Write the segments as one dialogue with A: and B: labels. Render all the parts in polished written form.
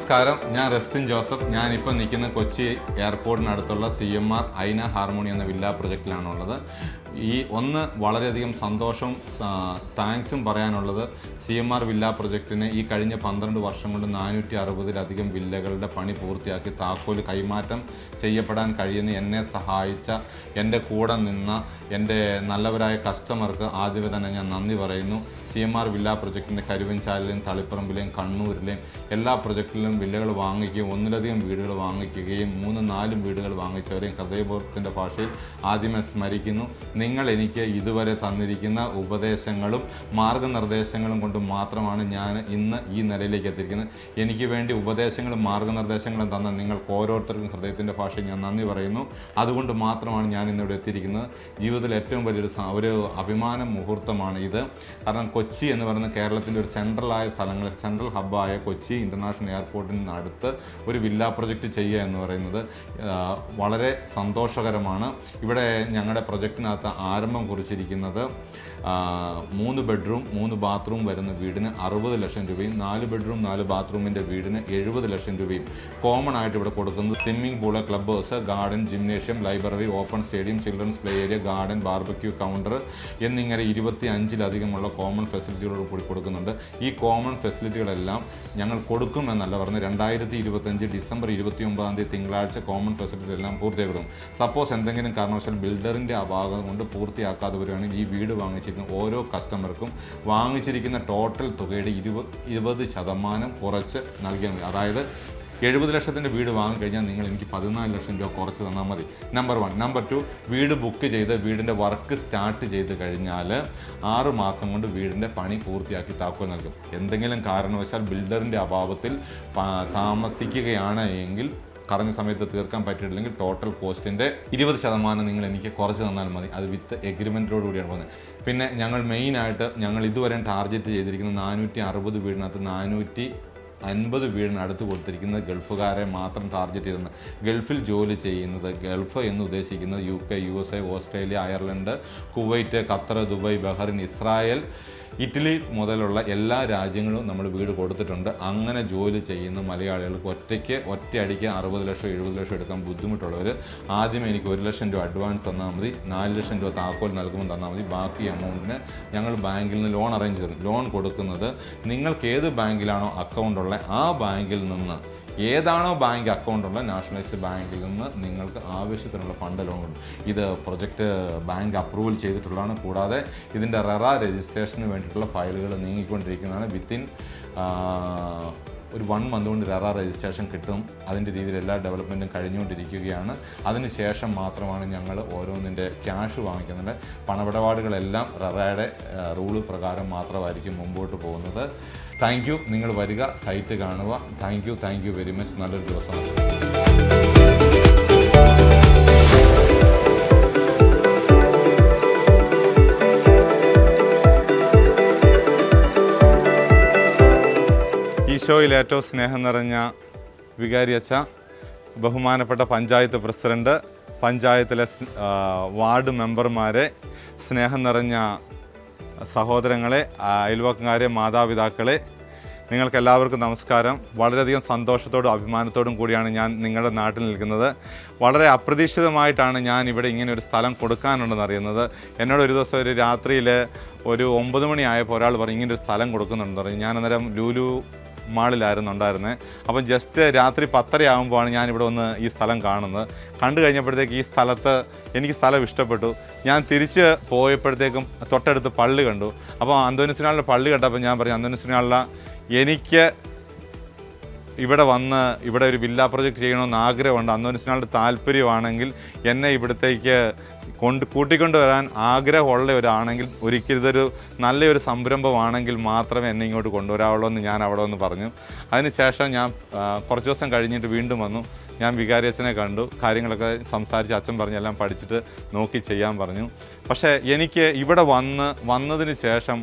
A: നമസ്കാരം, ഞാൻ റസ്റ്റിൻ ജോസഫ്. ഞാനിപ്പോൾ നിൽക്കുന്ന കൊച്ചി എയർപോർട്ടിനടുത്തുള്ള CMR ഐന ഹാർമോണി എന്ന വില്ല പ്രൊജക്റ്റിലാണുള്ളത്. വളരെയധികം സന്തോഷവും താങ്ക്സും പറയാനുള്ളത് CMR വില്ല പ്രൊജക്റ്റിന് ഈ കഴിഞ്ഞ 12 വർഷം കൊണ്ട് 460-ലധികം വില്ലകളുടെ പണി പൂർത്തിയാക്കി താക്കോല് കൈമാറ്റം ചെയ്യപ്പെടാൻ കഴിയുന്ന എന്നെ സഹായിച്ച, എൻ്റെ കൂടെ നിന്ന എൻ്റെ നല്ലവരായ കസ്റ്റമർക്ക് ആദ്യമേ തന്നെ ഞാൻ നന്ദി പറയുന്നു. CMR വില്ല പ്രൊജക്റ്റിൻ്റെ കരുവഞ്ചാലിലെയും തളിപ്പറമ്പിലെയും കണ്ണൂരിലെയും എല്ലാ പ്രൊജക്റ്റിലും വില്ലകൾ വാങ്ങിക്കുകയും ഒന്നിലധികം വീടുകൾ വാങ്ങിക്കുകയും 3-4 വീടുകൾ വാങ്ങിച്ചവരെയും ഹൃദയപൂർവ്വത്തിൻ്റെ ഭാഷയിൽ ആദ്യമേ സ്മരിക്കുന്നു. നിങ്ങൾ എനിക്ക് ഇതുവരെ തന്നിരിക്കുന്ന ഉപദേശങ്ങളും മാർഗനിർദ്ദേശങ്ങളും കൊണ്ട് മാത്രമാണ് ഞാൻ ഇന്ന് ഈ നിലയിലേക്ക് എത്തിയിരിക്കുന്നത്. എനിക്ക് വേണ്ടി ഉപദേശങ്ങളും മാർഗനിർദ്ദേശങ്ങളും തന്ന നിങ്ങൾക്ക് ഓരോരുത്തർക്കും ഹൃദയത്തിൻ്റെ ഭാഷയിൽ ഞാൻ നന്ദി പറയുന്നു. അതുകൊണ്ട് മാത്രമാണ് ഞാൻ ഇന്നിവിടെ എത്തിയിരിക്കുന്നത്. ജീവിതത്തിൽ ഏറ്റവും വലിയൊരു അഭിമാന മുഹൂർത്തമാണ് ഇത്. കാരണം കൊച്ചി എന്ന് പറയുന്ന കേരളത്തിൻ്റെ ഒരു സെൻട്രൽ ഹബ്ബായ കൊച്ചി ഇൻ്റർനാഷണൽ എയർപോർട്ടിന് അടുത്ത് ഒരു വില്ല പ്രൊജക്റ്റ് ചെയ്യുക എന്ന് പറയുന്നത് വളരെ സന്തോഷകരമാണ്. ഇവിടെ ഞങ്ങളുടെ പ്രൊജക്റ്റിനകത്ത് ആരംഭം കുറിച്ചിരിക്കുന്നത് 3 ബെഡ്റൂം 3 ബാത്റൂം വരുന്ന വീടിന് 60 ലക്ഷം രൂപയും 4 ബെഡ്റൂം 4 ബാത്റൂമിൻ്റെ വീടിന് 70 ലക്ഷം രൂപയും കോമൺ ആയിട്ട് ഇവിടെ കൊടുക്കുന്നത് swimming pool, club house, garden, gymnasium, library, open stadium, children's play area, garden, barbecue counter എന്നിങ്ങനെ 25-ലധികമുള്ള കോമൺ ഫെസിലിറ്റികളോട് കൂടി കൊടുക്കുന്നുണ്ട്. ഈ കോമൺ ഫെസിലിറ്റികളെല്ലാം ഞങ്ങൾ കൊടുക്കുമെന്നല്ല പറഞ്ഞ് 2025 ഡിസംബർ 29 തിങ്കളാഴ്ച കോമൺ ഫെസിലിറ്റി എല്ലാം പൂർത്തിയാക്കും. സപ്പോസ് എന്തെങ്കിലും കാരണവശാൽ ബിൽഡറിൻ്റെ അഭാവം കൊണ്ട് പൂർത്തിയാക്കാതെ വരുവാണെങ്കിൽ ഈ വീട് വാങ്ങിച്ചിരിക്കുന്ന ഓരോ കസ്റ്റമർക്കും വാങ്ങിച്ചിരിക്കുന്ന ടോട്ടൽ തുകയുടെ 20% കുറച്ച് നൽകിയാൽ മതി. അതായത് 70 ലക്ഷത്തിൻ്റെ വീട് വാങ്ങിക്കഴിഞ്ഞാൽ നിങ്ങൾ എനിക്ക് 14 ലക്ഷം രൂപ കുറച്ച് തന്നാൽ മതി. നമ്പർ 1. നമ്പർ 2, വീട് ബുക്ക് ചെയ്ത് വീടിൻ്റെ വർക്ക് സ്റ്റാർട്ട് ചെയ്ത് കഴിഞ്ഞാൽ 6 മാസം കൊണ്ട് വീടിൻ്റെ പണി പൂർത്തിയാക്കി താക്കോൽ നൽകും. എന്തെങ്കിലും കാരണവശാൽ ബിൽഡറിൻ്റെ അഭാവത്തിൽ താമസിക്കുകയാണ് എങ്കിൽ പറഞ്ഞ സമയത്ത് തീർക്കാൻ പറ്റിയിട്ടില്ലെങ്കിൽ ടോട്ടൽ കോസ്റ്റിൻ്റെ 20% നിങ്ങൾ എനിക്ക് കുറച്ച് തന്നാൽ മതി. അത് വിത്ത് എഗ്രിമെൻറ്റോട് കൂടിയാണ് പോകുന്നത്. പിന്നെ ഞങ്ങൾ ഇതുവരെ ടാർഗറ്റ് ചെയ്തിരിക്കുന്ന 460 വീടിനകത്ത് 450 വീടിനടുത്ത് കൊടുത്തിരിക്കുന്നത് ഗൾഫുകാരെ മാത്രം ടാർഗറ്റ് ചെയ്തിട്ടുണ്ട്. ഗൾഫിൽ ജോലി ചെയ്യുന്നത്, ഗൾഫ് എന്ന് ഉദ്ദേശിക്കുന്നത് UK, USA, Australia, Ireland, Kuwait, Qatar, Dubai, Bahrain, Israel, Italy മുതലുള്ള എല്ലാ രാജ്യങ്ങളും നമ്മൾ വീട് കൊടുത്തിട്ടുണ്ട്. അങ്ങനെ ജോലി ചെയ്യുന്ന മലയാളികൾക്ക് ഒറ്റയടിക്ക് 60 ലക്ഷം 70 ലക്ഷം എടുക്കാൻ ബുദ്ധിമുട്ടുള്ളവർ ആദ്യം എനിക്ക് 1 ലക്ഷം രൂപ അഡ്വാൻസ് തന്നാൽ മതി. 4 ലക്ഷം രൂപ താക്കോൽ നൽകുമ്പോൾ തന്നാൽ മതി. ബാക്കി എമൗണ്ടിന് ഞങ്ങൾ ബാങ്കിൽ നിന്ന് ലോൺ അറേഞ്ച് തരും. ലോൺ കൊടുക്കുന്നത് നിങ്ങൾക്ക് ഏത് ബാങ്കിലാണോ അക്കൗണ്ട് ഉള്ളത് ആ ബാങ്കിൽ നിന്ന്, ഏതാണോ ബാങ്ക് അക്കൗണ്ട് ഉള്ള നാഷണലൈസ്ഡ് ബാങ്കിൽ നിന്ന് നിങ്ങൾക്ക് ആവശ്യത്തിനുള്ള ഫണ്ട് ലോൺ ഉണ്ട്. ഇത് പ്രൊജക്റ്റ് ബാങ്ക് അപ്രൂവൽ ചെയ്തിട്ടുള്ളതാണ്. കൂടാതെ ഇതിൻ്റെ റെറ രജിസ്ട്രേഷന് വേണ്ടിയിട്ടുള്ള ഫയലുകൾ നീങ്ങിക്കൊണ്ടിരിക്കുന്നതാണ്. വിത്തിൻ ഒരു 1 മന്ത് കൊണ്ട് റെറ രജിസ്ട്രേഷൻ കിട്ടും. അതിൻ്റെ രീതിയിൽ എല്ലാ ഡെവലപ്മെൻറ്റും കഴിഞ്ഞുകൊണ്ടിരിക്കുകയാണ്. അതിനുശേഷം മാത്രമാണ് ഞങ്ങൾ ഓരോന്നിൻ്റെ ക്യാഷ് വാങ്ങിക്കുന്നുണ്ട്. പണമിടപാടുകളെല്ലാം റെറയുടെ റൂള് പ്രകാരം മാത്രമായിരിക്കും മുമ്പോട്ട് പോകുന്നത്. Thank you. നിങ്ങൾ വരിക, സൈറ്റ് കാണുക. Thank you very much. നല്ലൊരു ദിവസം. ഈശോയിൽ ഏറ്റവും സ്നേഹം നിറഞ്ഞ വികാരി അച്ഛ, ബഹുമാനപ്പെട്ട പഞ്ചായത്ത് പ്രസിഡന്റ്, പഞ്ചായത്തിലെ വാർഡ് മെമ്പർമാരെ, സ്നേഹം നിറഞ്ഞ സഹോദരങ്ങളെ, അയൽവക്കക്കാരെ, മാതാപിതാക്കളെ, നിങ്ങൾക്കെല്ലാവർക്കും നമസ്കാരം. വളരെയധികം സന്തോഷത്തോടും അഭിമാനത്തോടും കൂടിയാണ് ഞാൻ നിങ്ങളുടെ നാട്ടിൽ നിൽക്കുന്നത്. വളരെ അപ്രതീക്ഷിതമായിട്ടാണ് ഞാൻ ഇവിടെ ഇങ്ങനെ ഒരു സ്ഥലം കൊടുക്കാനുണ്ടെന്ന് അറിയുന്നത്. എന്നോട് ഒരു ദിവസം ഒരു രാത്രിയിൽ ഒരു 9 മണിയായപ്പോൾ ഒരാൾ പറഞ്ഞു ഇങ്ങനെ ഒരു സ്ഥലം കൊടുക്കുന്നുണ്ടെന്ന് പറഞ്ഞു. ഞാൻ അന്നേരം ലുലു മാളിലായിരുന്നു ഉണ്ടായിരുന്നത്. അപ്പം ജസ്റ്റ് രാത്രി 10:30 ആകുമ്പോഴാണ് ഞാനിവിടെ വന്ന് ഈ സ്ഥലം കാണുന്നത്. കണ്ടു കഴിഞ്ഞപ്പോഴത്തേക്ക് ഈ സ്ഥലത്ത് എനിക്ക് സ്ഥലം ഇഷ്ടപ്പെട്ടു. ഞാൻ തിരിച്ച് പോയപ്പോഴത്തേക്കും തൊട്ടടുത്ത് പള്ളി കണ്ടു. അപ്പോൾ അന്തോനിസ്നാളിൻ്റെ പള്ളി കണ്ടപ്പോൾ ഞാൻ പറഞ്ഞു, അന്തോനിസ്നാളില എനിക്ക് ഇവിടെ ഒരു വില്ല പ്രൊജക്റ്റ് ചെയ്യണമെന്ന് ആഗ്രഹമുണ്ട്. അന്തോനിസ്നാളുടെ താല്പര്യമാണെങ്കിൽ എന്നെ ഇവിടത്തേക്ക് കൂട്ടിക്കൊണ്ട് വരാൻ ആഗ്രഹമുള്ള ഒരാണെങ്കിൽ ഒരിക്കലും ഇതൊരു നല്ലൊരു സംരംഭമാണെങ്കിൽ മാത്രമേ എന്നെ ഇങ്ങോട്ട് കൊണ്ടുവരാവുള്ളൂ എന്ന് ഞാൻ അവിടെ വന്ന് പറഞ്ഞു. അതിനുശേഷം ഞാൻ കുറച്ച് ദിവസം കഴിഞ്ഞിട്ട് വീണ്ടും വന്നു. ഞാൻ വികാരി അച്ഛനെ കണ്ടു. കാര്യങ്ങളൊക്കെ സംസാരിച്ച് അച്ഛൻ പറഞ്ഞ് എല്ലാം പഠിച്ചിട്ട് നോക്കി ചെയ്യാൻ പറഞ്ഞു. പക്ഷേ എനിക്ക് ഇവിടെ വന്നതിന് ശേഷം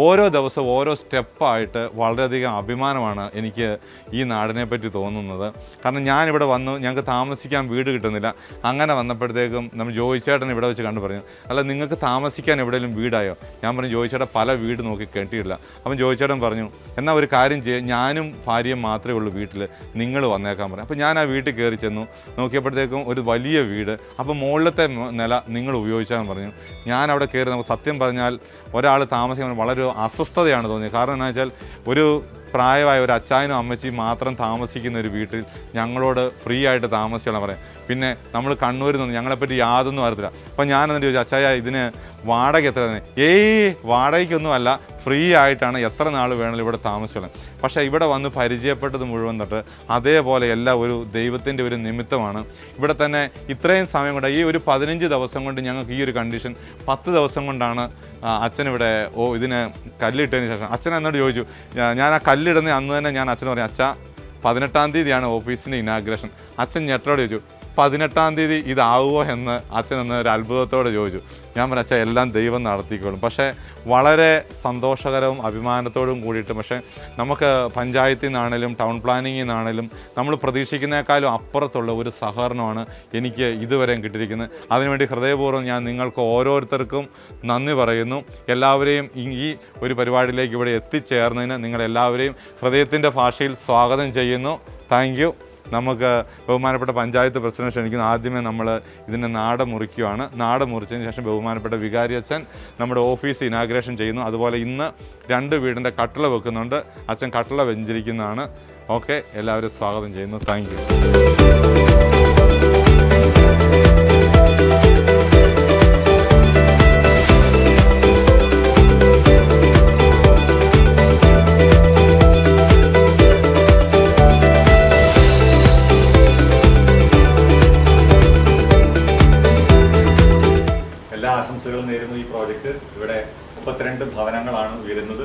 A: ഓരോ ദിവസവും ഓരോ സ്റ്റെപ്പായിട്ട് വളരെയധികം അഭിമാനമാണ് എനിക്ക് ഈ നാടിനെ പറ്റി തോന്നുന്നത്. കാരണം ഞാനിവിടെ വന്നു, ഞങ്ങൾക്ക് താമസിക്കാൻ വീട് കിട്ടുന്നില്ല. അങ്ങനെ വന്നപ്പോഴത്തേക്കും നമ്മൾ ജോയിച്ചേട്ടൻ ഇവിടെ വെച്ച് കണ്ടു പറഞ്ഞു, അല്ല നിങ്ങൾക്ക് താമസിക്കാൻ എവിടെയെങ്കിലും വീടായോ? ഞാൻ പറഞ്ഞു ജോയിച്ചേട്ടൻ പല വീട് നോക്കി കേട്ടിട്ടില്ല. അപ്പം ജോയിച്ചേട്ടൻ പറഞ്ഞു എന്നാൽ ഒരു കാര്യം ചെയ്യുക, ഞാനും ഭാര്യയും മാത്രമേ ഉള്ളൂ വീട്ടിൽ, നിങ്ങൾ വന്നേക്കാൻ പറഞ്ഞു. അപ്പോൾ ഞാൻ ആ വീട്ടിൽ കയറി ചെന്നു, നോക്കിയപ്പോഴത്തേക്കും ഒരു വലിയ വീട്. അപ്പോൾ മുകളിലത്തെ നില നിങ്ങൾ ഉപയോഗിച്ചാൽ പറഞ്ഞു. ഞാൻ അവിടെ കയറി, നമുക്ക് സത്യം പറഞ്ഞാൽ ഒരാൾ താമസിക്കാൻ വളരെ അസ്വസ്ഥതയാണ് തോന്നിയത്. കാരണം എന്താ വെച്ചാൽ ഒരു പ്രായമായ ഒരു അച്ചായനും അമ്മച്ചിയും മാത്രം താമസിക്കുന്ന ഒരു വീട്ടിൽ ഞങ്ങളോട് ഫ്രീ ആയിട്ട് താമസിക്കണം പറയാം. പിന്നെ നമ്മൾ കണ്ണൂരിൽ നിന്ന് ഞങ്ങളെപ്പറ്റി യാതൊന്നും അറിയത്തില്ല. അപ്പം ഞാൻ എന്നിട്ട് ചോദിച്ചു, അച്ചായ ഇതിന് വാടക എത്ര? വാടകയ്ക്കൊന്നുമല്ല, ഫ്രീ ആയിട്ടാണ്, എത്ര നാൾ വേണമെങ്കിലും ഇവിടെ താമസിക്കണം. പക്ഷേ ഇവിടെ വന്ന് പരിചയപ്പെട്ടത് മുഴുവൻ തൊട്ട് അതേപോലെ എല്ലാം ഒരു ദൈവത്തിൻ്റെ ഒരു നിമിത്തമാണ്. ഇവിടെ തന്നെ ഇത്രയും സമയം കൊണ്ട്, ഈ ഒരു 15 ദിവസം കൊണ്ട് ഞങ്ങൾക്ക് ഈ ഒരു കണ്ടീഷൻ, 10 ദിവസം കൊണ്ടാണ് അച്ഛനിവിടെ ഇതിന് കല്ലിട്ടതിന് ശേഷം അച്ഛൻ എന്നോട് ചോദിച്ചു, ഞാൻ ആ കല്ലിടുന്ന അന്ന് തന്നെ ഞാൻ അച്ഛന് പറഞ്ഞു, അച്ഛാ 18-ാം തീയതിയാണ് ഓഫീസിൻ്റെ ഇനാഗ്രേഷൻ. അച്ഛൻ ഞെട്ടോട് ചോദിച്ചു, 18-ാം തീയതി ഇതാവുമോ എന്ന് അച്ഛൻ എന്ന് ഒരു അത്ഭുതത്തോടെ ചോദിച്ചു. ഞാൻ പറഞ്ഞു, അച്ഛൻ എല്ലാം ദൈവം നടത്തിക്കോളും. പക്ഷേ വളരെ സന്തോഷകരവും അഭിമാനത്തോടും കൂടിയിട്ട്, പക്ഷേ നമുക്ക് പഞ്ചായത്തിൽ നിന്നാണേലും ടൗൺ പ്ലാനിങ്ങിൽ നിന്നാണേലും നമ്മൾ പ്രതീക്ഷിക്കുന്നതിനേക്കാളും അപ്പുറത്തുള്ള ഒരു സഹകരണമാണ് എനിക്ക് ഇതുവരെയും കിട്ടിയിരിക്കുന്നത്. അതിനുവേണ്ടി ഹൃദയപൂർവ്വം ഞാൻ നിങ്ങൾക്ക് ഓരോരുത്തർക്കും നന്ദി പറയുന്നു. എല്ലാവരെയും ഈ ഒരു പരിപാടിയിലേക്ക് ഇവിടെ എത്തിച്ചേർന്നതിന് നിങ്ങളെല്ലാവരെയും ഹൃദയത്തിൻ്റെ ഭാഷയിൽ സ്വാഗതം ചെയ്യുന്നു. Thank you. നമുക്ക് ബഹുമാനപ്പെട്ട പഞ്ചായത്ത് പ്രസിഡന്റ് ക്ഷണിക്കുന്നു. ആദ്യമേ നമ്മൾ ഇതിൻ്റെ നാട മുറിക്കുകയാണ്. നാട മുറിച്ചതിന് ശേഷം ബഹുമാനപ്പെട്ട വികാരി അച്ഛൻ നമ്മുടെ ഓഫീസ് ഇനാഗ്രേഷൻ ചെയ്യുന്നു. അതുപോലെ ഇന്ന് 2 വീടിൻ്റെ കട്ടിള വെക്കുന്നുണ്ട്. അച്ഛൻ കട്ടിള വെഞ്ചരിക്കുന്നതാണ്. ഓക്കെ, എല്ലാവരും സ്വാഗതം ചെയ്യുന്നു. Thank you.
B: ആശംസകളും നേരുന്നു. ഈ പ്രോജക്റ്റ് ഇവിടെ 32 ഭവനങ്ങളാണ് ഉയരുന്നത്.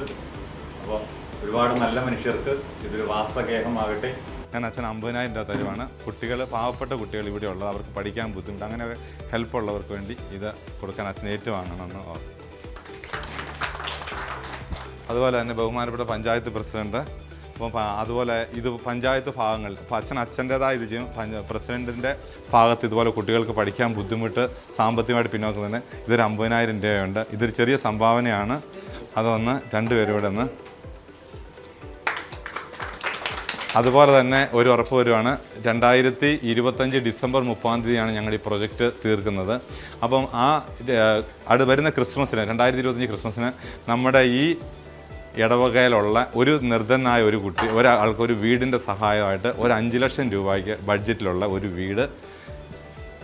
B: അപ്പോൾ ഒരുപാട് നല്ല മനുഷ്യർക്ക് ഇതൊരു വാസഗേഹമാകട്ടെ.
A: ഞാൻ അച്ഛൻ 50,000 രൂപ തരുവാണ്. കുട്ടികൾ, പാവപ്പെട്ട കുട്ടികൾ ഇവിടെ ഉള്ളത്, അവർക്ക് പഠിക്കാൻ ബുദ്ധിമുട്ട്, അങ്ങനെ ഹെൽപ്പ് ഉള്ളവർക്ക് വേണ്ടി ഇത് കൊടുക്കാൻ അച്ഛൻ ഏറ്റുവാങ്ങണമെന്ന് ഓർക്കും. അതുപോലെ തന്നെ ബഹുമാനപ്പെട്ട പഞ്ചായത്ത് പ്രസിഡന്റ്, അപ്പം അതുപോലെ ഇത് പഞ്ചായത്ത് ഭാഗങ്ങൾ, അപ്പോൾ അച്ഛൻ്റേതായ ഇത് ചെയ്യും. പ്രസിഡൻറ്റിൻ്റെ ഭാഗത്ത് ഇതുപോലെ കുട്ടികൾക്ക് പഠിക്കാൻ ബുദ്ധിമുട്ട്, സാമ്പത്തികമായിട്ട് പിന്നോക്കം തന്നെ ഇതൊരു 50,000 രൂപയുണ്ട്. ഇതൊരു ചെറിയ സംഭാവനയാണ്. അതൊന്ന് 2 പേരും ഇവിടെ ഒന്ന്. അതുപോലെ തന്നെ ഒരു ഉറപ്പ് വരുവാണ്, 2025 ഡിസംബർ 30-ാം തീയതിയാണ് ഞങ്ങൾ ഈ പ്രൊജക്റ്റ് തീർക്കുന്നത്. അപ്പം വരുന്ന ക്രിസ്മസിന്, 2025 ക്രിസ്മസിന് നമ്മുടെ ഈ ഇടവകയിലുള്ള ഒരു നിർധനായ ഒരു കുട്ടി, ഒരാൾക്ക് ഒരു വീടിൻ്റെ സഹായമായിട്ട് ഒരു 5 ലക്ഷം രൂപയ്ക്ക് ബഡ്ജറ്റിലുള്ള ഒരു വീട്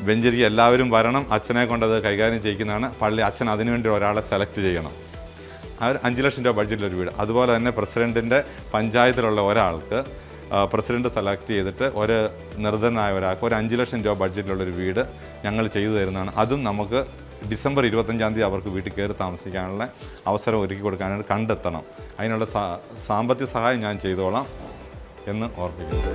A: വെഞ്ചരിക്കുക. എല്ലാവരും വരണം. അച്ഛനെ കൊണ്ടത് കൈകാര്യം ചെയ്യിക്കുന്നതാണ്. അച്ഛൻ അതിനുവേണ്ടി ഒരാളെ സെലക്ട് ചെയ്യണം. ആ ഒരു 5 ലക്ഷം രൂപ ബഡ്ജറ്റിലൊരു വീട്. അതുപോലെ തന്നെ പ്രസിഡൻറ്റിൻ്റെ പഞ്ചായത്തിലുള്ള ഒരാൾക്ക് പ്രസിഡൻറ്റ് സെലക്ട് ചെയ്തിട്ട് ഒരു നിർധനായ ഒരാൾക്ക് ഒരു 5 ലക്ഷം രൂപ ബഡ്ജറ്റിലുള്ളൊരു വീട് ഞങ്ങൾ ചെയ്തു തരുന്നതാണ്. അതും നമുക്ക് ഡിസംബർ 25-ാം തീയതി അവർക്ക് വീട്ടിൽ കയറി താമസിക്കാനുള്ള അവസരം ഒരുക്കി കൊടുക്കാനായിട്ട് കണ്ടെത്തണം. അതിനുള്ള സാമ്പത്തിക സഹായം ഞാൻ ചെയ്തോളാം എന്ന് ഓർമ്മിക്കുന്നു.